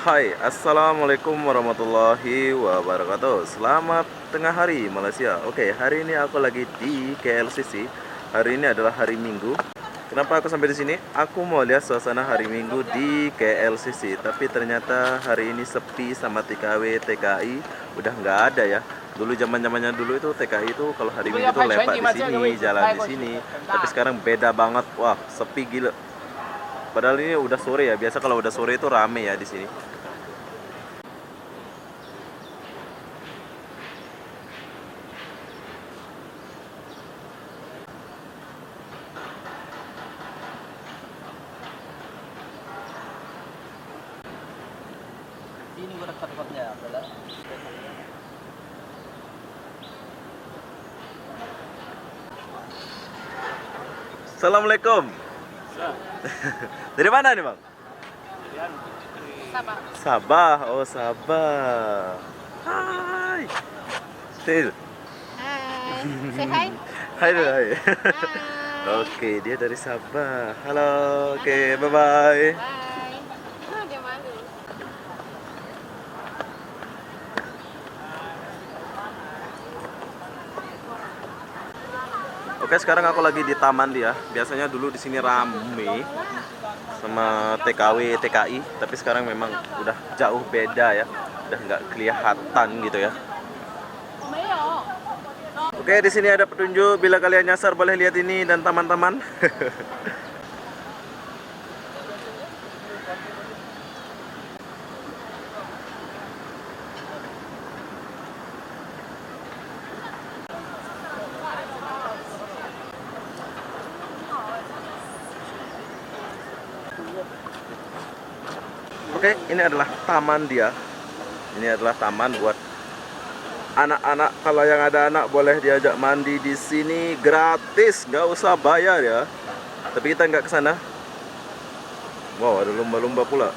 Hai, assalamualaikum warahmatullahi wabarakatuh. Selamat tengah hari Malaysia. Oke, hari ini aku lagi di KLCC. Hari ini adalah hari Minggu. Kenapa aku sampai di sini? Aku mau lihat suasana hari Minggu di KLCC. Tapi ternyata hari ini sepi sama TKW, TKI udah nggak ada ya. Dulu zamannya dulu itu TKI itu kalau hari Minggu tuh lepak di sini, jalan di sini. Tapi sekarang beda banget. Wah, sepi gila. Padahal ini udah sore ya. Biasa kalau udah sore itu rame ya di sini. Ini gue dekat-dekatnya adalah Assalamualaikum. Dari mana nih bang? Sabah. Sabah. Oh Sabah. Hai. Til. Hai. Say hi. Hai. Hai. Hai. Oke, dia dari Sabah. Halo. Oke, bye bye. Bye. Ah, dia malu. Oke, sekarang aku lagi di taman dia. Biasanya dulu di sini rame sama TKW, TKI, tapi sekarang memang udah jauh beda ya. Udah nggak kelihatan gitu ya. Oke, di sini ada petunjuk. Bila kalian nyasar boleh lihat ini dan taman-taman. Oke, ini adalah taman dia. Ini adalah taman buat anak-anak. Kalau yang ada anak boleh diajak mandi di sini gratis, nggak usah bayar ya. Tapi kita nggak ke sana. Wow, ada lumba-lumba pula.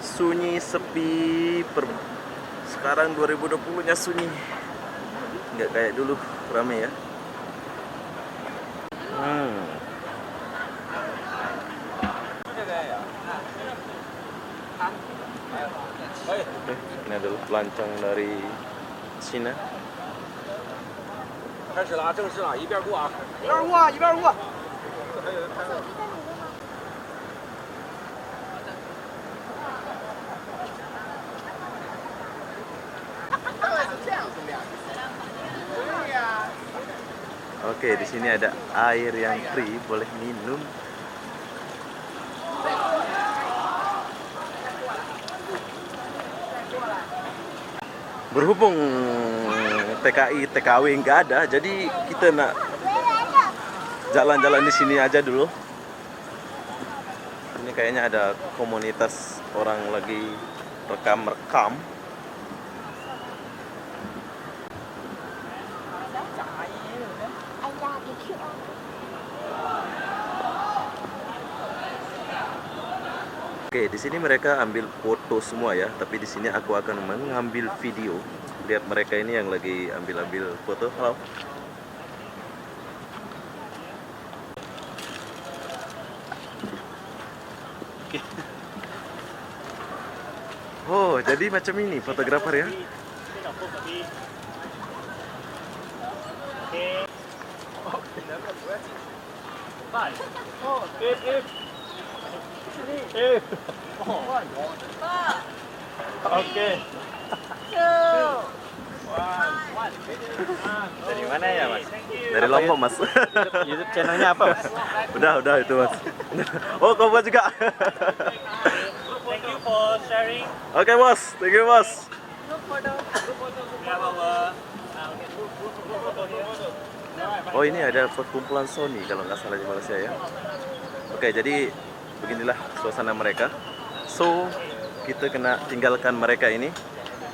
Sunyi, sepi. Sekarang 2020-nya sunyi. Nggak kayak dulu rame ya. Ini adalah pelancong dari Cina. 开始了啊，正式了，一边过啊，一边过啊，一边过。 Oke, di sini ada air yang free, boleh minum. Berhubung TKI, TKW nggak ada, jadi kita nak jalan-jalan di sini aja dulu. Ini kayaknya ada komunitas orang lagi rekam-rekam. Oke, di sini mereka ambil foto semua ya, tapi di sini aku akan mengambil video. Lihat mereka ini yang lagi ambil-ambil foto. Halo. Oke. Oh, jadi macam ini fotografer ya. Oke. Dari mana ya, Mas? Dari Lombok, Mas. YouTube channelnya apa, Mas? Udah itu, Mas. Oh, kau buat juga. Thank you for sharing. Oke, Bos. Thank you, Bos. Oh, ini ada perkumpulan Sony kalau nggak salah di Malaysia ya. Oke, jadi beginilah suasana mereka. So, kita kena tinggalkan mereka ini.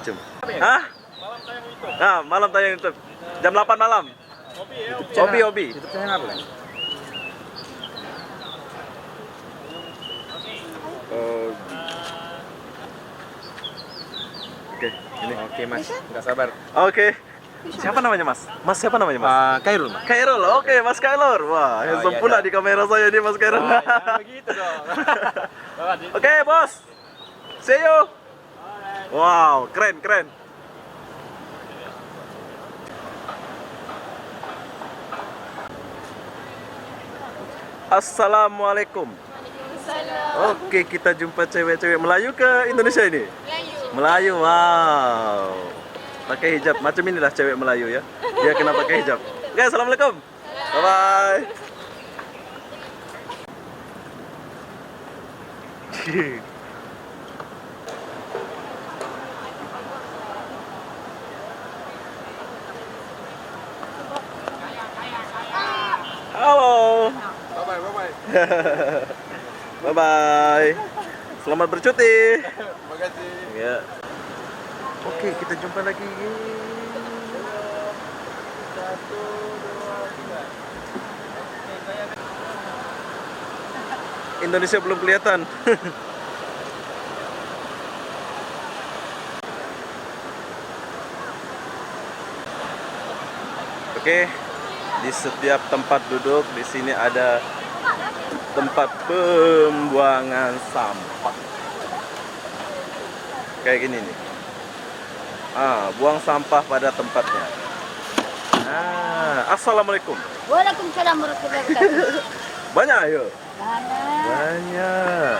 Jom. Hah? Nah, malam tayang YouTube. Jam 8 malam. Hobi. YouTube channel apa, Bang? Oke, ini. Oke, Mas. Nggak sabar. Oke. Siapa namanya Mas? Mas siapa namanya Mas? Kairul, Mas. Kairul, oke Mas Kairul. Wah, handsome iya, pula iya. di kamera saya ini Mas Kairul. Jangan begitu dong. Oke bos, see you. Wow, keren keren. Assalamualaikum. Waalaikumsalam. Oke, kita jumpa cewek-cewek Melayu ke Indonesia ini. Melayu. Melayu, wow. Pakai hijab, macam inilah cewek Melayu ya. Dia kena pakai hijab. Oke, assalamualaikum. Bye bye. Halo. Bye bye. Bye bye. Selamat bercuti. Terima kasih. Ya. Oke, kita jumpa lagi. Indonesia belum kelihatan. Oke, di setiap tempat duduk di sini ada tempat pembuangan sampah. Kayak gini nih. Buang sampah pada tempatnya. Assalamualaikum. Waalaikumsalam warahmatullahi wabarakatuh. Banyak ayo. Banyak. Banyak.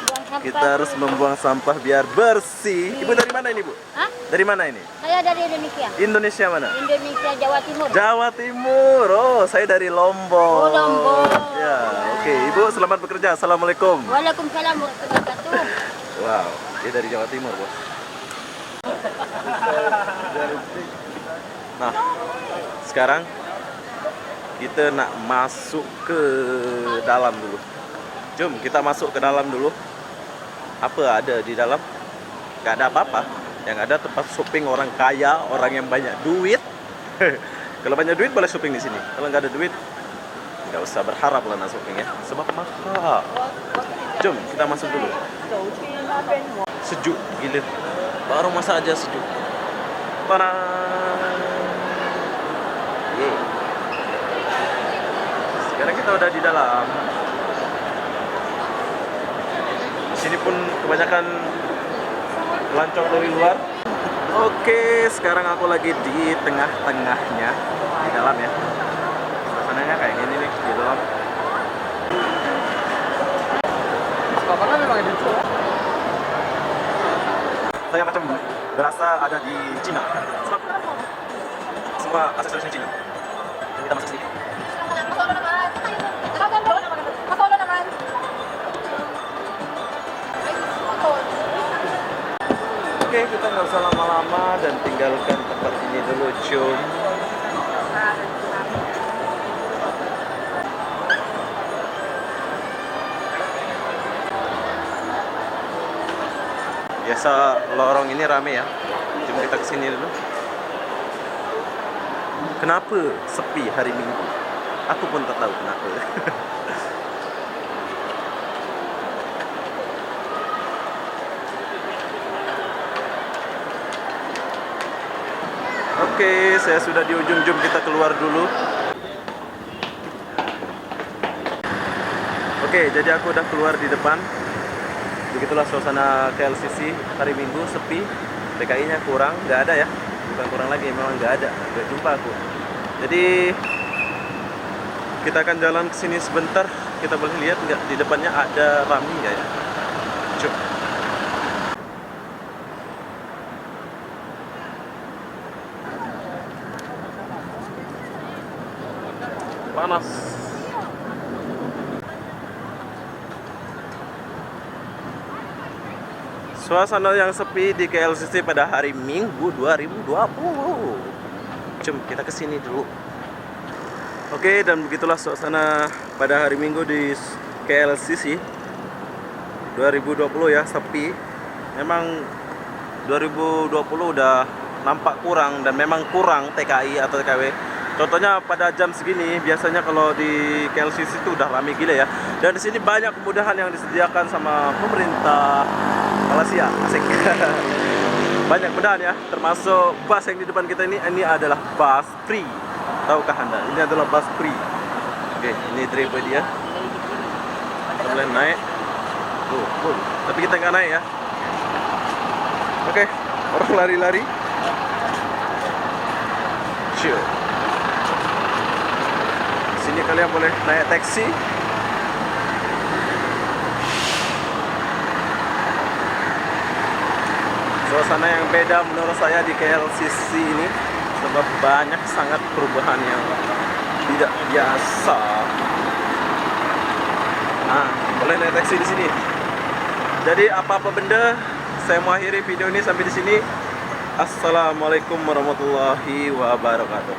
Buang sampah Kita harus tuh. membuang sampah biar bersih. Ibu dari mana ini, Bu? Hah? Dari mana ini? Saya dari Indonesia. Indonesia mana? Indonesia, Jawa Timur. Jawa Timur. Oh, saya dari Lombok. Oh, Lombok. Ya, oke. Ibu selamat bekerja. Assalamualaikum. Waalaikumsalam warahmatullahi wabarakatuh. Wow, dia dari Jawa Timur, Bos. Nah, sekarang kita nak masuk ke dalam dulu. Jom kita masuk ke dalam dulu. Apa ada di dalam? Gak ada apa-apa. Yang ada tempat shopping orang kaya, orang yang banyak duit. Kalau banyak duit boleh shopping di sini. Kalau nggak ada duit, nggak usah berharap lah nak shopping ya. Sebab mahal. Jom kita masuk dulu. Sejuk gila. Baru masa aja sejuk. Tanah. Sekarang kita udah di dalam. Di sini pun kebanyakan pelancong dari luar. Oke, sekarang aku lagi di tengah-tengahnya di dalam ya. Suasananya kayak gini nih di dalam. Bapaknya memang di situ. Saya macam berasa ada di Cina. Sebab semua aksesorisnya Cina. Dan kita masuk sini. Oke, kita nggak usah lama-lama dan tinggalkan tempat ini dulu, Jom. Biasa lorong ini rame ya. Jom kita kesini dulu. Kenapa sepi hari Minggu? Aku pun tak tahu kenapa. Oke, saya sudah di ujung. Jom kita keluar dulu. Oke, jadi aku udah keluar di depan. Begitulah suasana KLCC hari Minggu, sepi. PKI-nya kurang, nggak ada ya. Bukan kurang lagi, memang nggak ada. Nggak jumpa aku. Jadi kita akan jalan ke sini sebentar. Kita boleh lihat nggak di depannya ada Rami nggak ya? Cuk. Panas. Suasana yang sepi di KLCC pada hari Minggu 2020. Jom kita kesini dulu. Oke, dan begitulah suasana pada hari Minggu di KLCC 2020 ya, sepi. Memang 2020 udah nampak kurang dan memang kurang TKI atau TKW. Contohnya pada jam segini biasanya kalau di KLCC itu udah ramai gila ya. Dan di sini banyak kemudahan yang disediakan sama pemerintah Malaysia. Asik. banyak benar ya, termasuk bus yang di depan kita ini adalah bus free. Tahukah Anda? Ini adalah bus free. Oke, ini driver dia. Kita boleh naik. Tuh. Tapi kita nggak naik ya. Oke, orang lari-lari. Chill. Sini kalian boleh naik taksi. Suasana yang beda menurut saya di KLCC ini, sebab banyak sangat perubahan yang tidak biasa. Nah, boleh naik taksi di sini. Jadi apa-apa benda, saya mau akhiri video ini sampai di sini. Assalamualaikum warahmatullahi wabarakatuh.